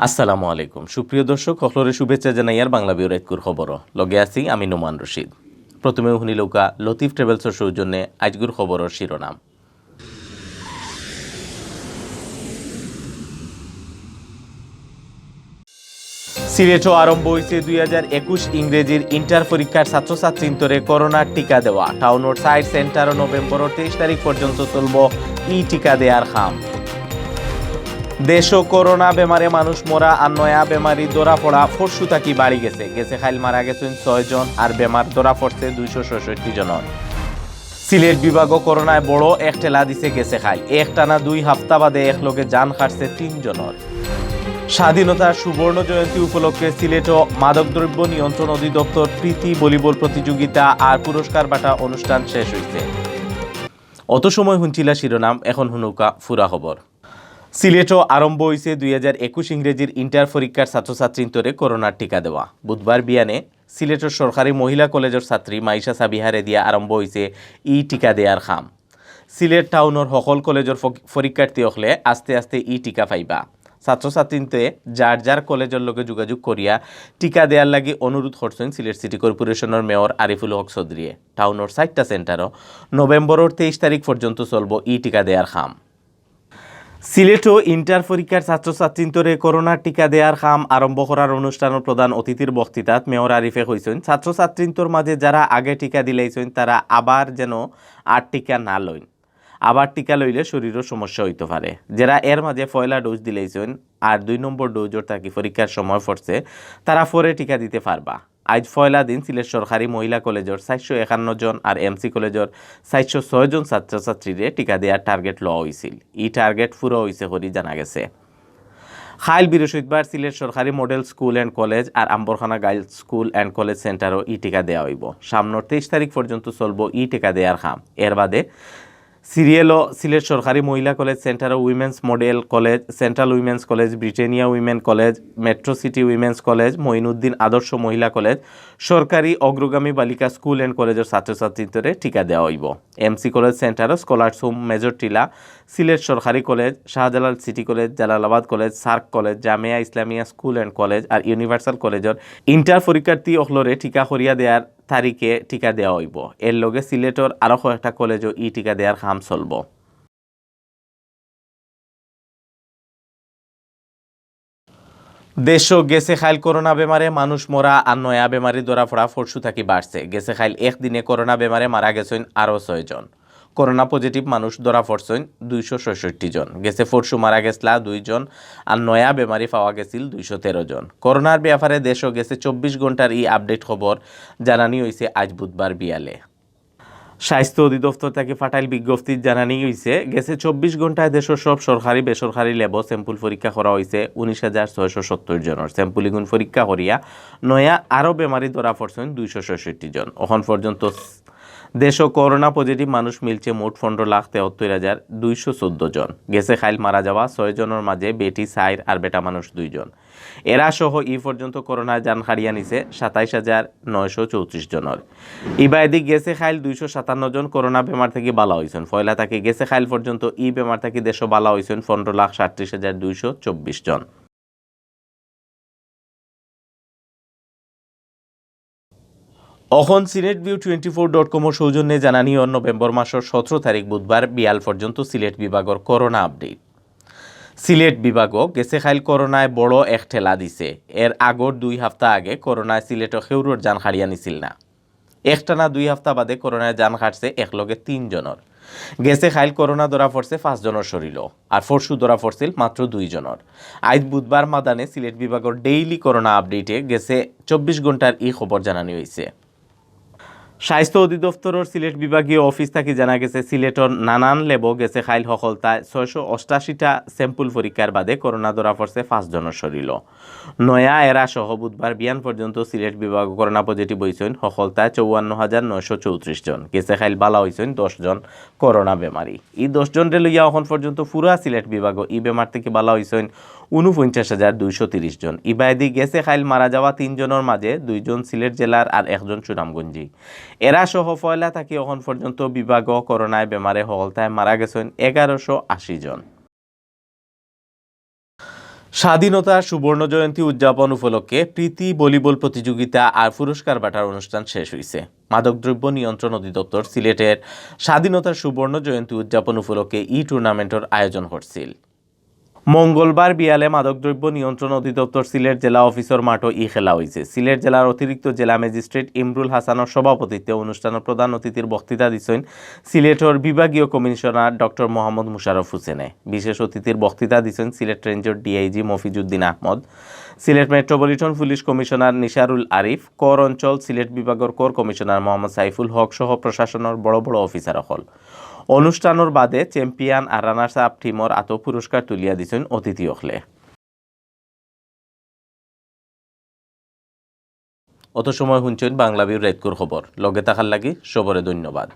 আসসালামু আলাইকুম সুপ্রিয় দর্শক সকলের শুভেচ্ছা জানাই আর বাংলাভিউর খবর লগে আছি আমি নোমান রশিদ। প্রথমে শুনিলৌকা লতিফ ট্রেভেলসের সৌজন্যে আজগুর খবরের শিরোনাম। সিলেটও আরম্ভ হয়েছে 2021 ইংরেজির ইন্টার পরীক্ষার ছাত্রছাত্রীন্তরে করোনার টিকা দেওয়া। টাউনের সাইড সেন্টার নভেম্বরের 23 তারিখ পর্যন্ত চলব টিকা দেওয়ার খাম। দেশও করোনা বেমারে মানুষ মরা আর নয়া বেমারি ধরা পড়া ফরসু থাকি বাড়ি গেছে খাইল মারা গেছেন 6 জন আর বেমার ধরা পড়ছে 266 জনের। সিলেট বিভাগও করোনায় বড় এক ঠেলা দিছে গেছে খাইল একটানা 2 সপ্তাহ বাদে একলগে জান খাটছে 3 জনের। স্বাধীনতার সুবর্ণ জয়ন্তী উপলক্ষে সিলেটও মাদকদ্রব্য নিয়ন্ত্রণ অধিদপ্তর প্রীতি ভলিবল প্রতিযোগিতা আর পুরস্কার বাটা অনুষ্ঠান শেষ হয়েছে। অত সময় শুনছিলা শিরোনাম, এখন শুনুকা ফুরা খবর। সিলেটও আরম্ভ হয়েছে 2021 ইংরেজির ইন্টার পরীক্ষার ছাত্রছাত্রীন্তরে করোনার টিকা দেওয়া। বুধবার বিয়ানে সিলেটের সরকারি মহিলা কলেজের ছাত্রী মাইশা সাবিহারে দিয়া আরম্ভ হয়েছে টিকা দেওয়ার খাম। সিলেট টাউনের সকল কলেজের পরীক্ষার্থী হলে আস্তে আস্তে টিকা পাইবা। ছাত্রছাত্রীতে যার যার কলেজের লগে যোগাযোগ করিয়া টিকা দেওয়ার লাগি অনুরোধ করছেন সিলেট সিটি কর্পোরেশনের মেয়র আরিফুল হক চৌধুরীয়ে। টাউনের 4টা সেন্টারও নভেম্বরের 23 তারিখ পর্যন্ত চলব টিকা দেওয়ার খাম। সিলেটও ইন্টার পরীক্ষার ছাত্রছাত্রীন্তরে করোনার টিকা দেওয়ার খাম আরম্ভ করার অনুষ্ঠানের প্রধান অতিথির বক্তৃতাত মেয়র আরিফে কইছেন ছাত্রছাত্রীন্তর মাঝে যারা আগে টিকা দিলাইছেন তারা আবার যেন আর টিকা না লইন। আবার টিকা লইলে শরীরের সমস্যা হইতে পারে। যারা এর মাঝে পয়লা ডোজ দিলাইছেন আর 2 নম্বর ডোজর থাকি পরীক্ষার সময় পড়ছে তারা পরে টিকা দিতে পারবা। আজ পয়লা দিন সিলেট সরকারি মহিলা কলেজের 451 জন আর এমসি কলেজের 406 জন ছাত্রছাত্রীরে টিকা দেওয়ার টার্গেট লওয়া হয়েছিল। টার্গেট পুরো হয়েছে করি জানা গেছে। খাইল বৃহস্পতিবার সিলেট সরকারি মডেল স্কুল অ্যান্ড কলেজ আর Ambarkhana girls school and college সেন্টারও টিকা দেওয়া হইব। সামনের 23 তারিখ পর্যন্ত চলব টিকা দেওয়ার খাম। এর বাদে সিরিয়ালও সিলেট সরকারি মহিলা college centre women's model college, central women's college, Britannia women college, metro city women's college, Moinuddin আদর্শ মহিলা কলেজ, সরকারি অগ্রগামী বালিকা স্কুল অ্যান্ড কলেজের ছাত্রছাত্রীদের টিকা দেওয়া হইব। এমসি কলেজ সেন্টারও স্কলার্স হোম, মেজর টিলা, সিলেট সরকারি college, Shahjalal city college, Jalalabad college, SAARC college, Jamia Islamia school and college আর ইউনিভার্সাল কলেজের ইন্টার পরীক্ষার্থী অখলরে টিকা করিয়া দেওয়ার তারিখে টিকা দেওয়া হইব। এর লগে সিলেটর আরও কয়েকটা কলেজও টিকা দেওয়ার কাম চলব। দেশও গেছে খাইল করোনা বেমারে মানুষ মরা আর নয়া বেমারি ধরা পড়া ফরসু থাকি বাড়ছে। গেছে খাইল একদিনে করোনা বেমারে মারা গেছেন আরও 6 জন। করোনা পজিটিভ মানুষ ধরা পড়ছেন 266 জন। গেছে ফরসু মারা গেছলা 2 জন আর নয়া বেমারি পাওয়া গেছিল 213 জন। করোনার ব্যাপারে দেশও গেছে 24 ঘন্টার আপডেট খবর জানানি হয়েছে আজ বুধবার বিয়ালে। স্বাস্থ্য অধিদপ্তর থেকে ফাটাইল বিজ্ঞপ্তি জানানি হয়েছে গেছে 24 ঘন্টায় দেশের সব সরকারি বেসরকারি ল্যাব স্যাম্পল পরীক্ষা করা হয়েছে 19,670 জনের। স্যাম্পলিগুন পরীক্ষা করিয়া নয়া আরও বেমারি ধরা পড়ছেন 266 জন। এখন পর্যন্ত দেশও করোনা পজিটিভ মানুষ মিলছে মোট 15,73,214 জন। গেছে খাইল মারা যাওয়া 6 জনের মাঝে বেটি 4 আর বেটা মানুষ 2 জন। এরা সহ পর্যন্ত করোনায় জান হারিয়া নিছে 27,934 জনের। ইবাইদিক গেছে খাইল 257 জন করোনা বেমার থেকে বালা হয়েছেন। ফয়লা থেকে গেছে খাইল পর্যন্ত বেমার থেকে দেশও বালা হয়েছেন 15,37,224 জন। অখন সিলেটভিউ24.com সৌজন্যে জানানি নভেম্বর মাসের 17 তারিখ বুধবার বিয়াল পর্যন্ত সিলেট বিভাগের করোনা আপডেট। সিলেট বিভাগও গেছে খাইল করোনায় বড় এক ঠেলা দিছে। এর আগর 2 সপ্তাহ আগে করোনায় সিলেটও খেউরোর জান হারিয়া নিছিল না। একটানা 2 সপ্তাহ বাদে করোনায় জান হারছে একলগে 3 জনের। গেছে খাইল করোনা ধরা পড়ছে 5 জনের শরীরও আর ফরসু ধরা পড়ছিল মাত্র 2 জনের। আজ বুধবার মাদানে সিলেট বিভাগের ডেইলি করোনা আপডেটে গেছে 24 ঘন্টার খবর জানানি হয়েছে। স্বাস্থ্য অধিদপ্তরের সিলেট বিভাগীয় অফিস থেকে জানা গেছে সিলেটর নানান লেব গেছে খাইল সফলতায় 688টা স্যাম্পল পরীক্ষার বাদে করোনা ধরা পড়ছে 5 জনের শরীরও। নয়া এরা সহ বুধবার বিয়ান পর্যন্ত সিলেট বিভাগ করোনা পজিটিভ হয়েছেন সফলতায় 54,934 জন। গেছে খাইল বালা হয়েছেন 10 জন করোনা বেমারি। 10 জনরে লইয়া এখন পর্যন্ত পুরা সিলেট বিভাগ বেমার থেকে বালা হয়েছেন 49,230 জন। ইবাইদি গেছে খাইল মারা যাওয়া 3 জনের মাঝে 2 জন সিলেট জেলার আর 1 জন সুনামগঞ্জি। এরা সহ পয়লা থাকি এখন পর্যন্ত বিভাগ করোনায় বেমারে সফলতায় মারা গেছেন 1180 জন। স্বাধীনতার সুবর্ণ জয়ন্তী উদযাপন উপলক্ষে প্রীতি ভলিবল প্রতিযোগিতা আর পুরস্কার বাঁটার অনুষ্ঠান শেষ হয়েছে। মাদকদ্রব্য নিয়ন্ত্রণ অধিদপ্তর সিলেটের স্বাধীনতার সুবর্ণ জয়ন্তী উদযাপন উপলক্ষে টুর্নামেন্টের আয়োজন করছিল। মঙ্গলবার বিয়ালে মাদকদ্রব্য নিয়ন্ত্রণ অধিদপ্তর সিলেট জেলা অফিসর মাঠও খেলা হয়েছে। সিলেট জেলার অতিরিক্ত জেলা ম্যাজিস্ট্রেট ইমরুল হাসানের সভাপতিত্বে অনুষ্ঠানের প্রধান অতিথির বক্তৃতা দিচ্ছেন সিলেটের বিভাগীয় কমিশনার ডক্টর মোহাম্মদ মুশারফ হোসেনে। বিশেষ অতিথির বক্তৃতা দিচ্ছেন সিলেট রেঞ্জের DIG Mofizuddin Ahmed, Sylhet metropolitan police commissioner Nisharul Arif, কর অঞ্চল সিলেট বিভাগের কর কমিশনার মোহাম্মদ সাইফুল হক সহ প্রশাসনের বড় বড় অফিসার হল। অনুষ্ঠানের বাদে চ্যাম্পিয়ন আর রানার্স আপ টিমর পুরস্কার তুলিয়া দিছেন অতিথি হলে। অত সময় শুনছেন বাংলাভিউ রাতকুর খবর। লগে থাকার লাগি সবরে ধন্যবাদ।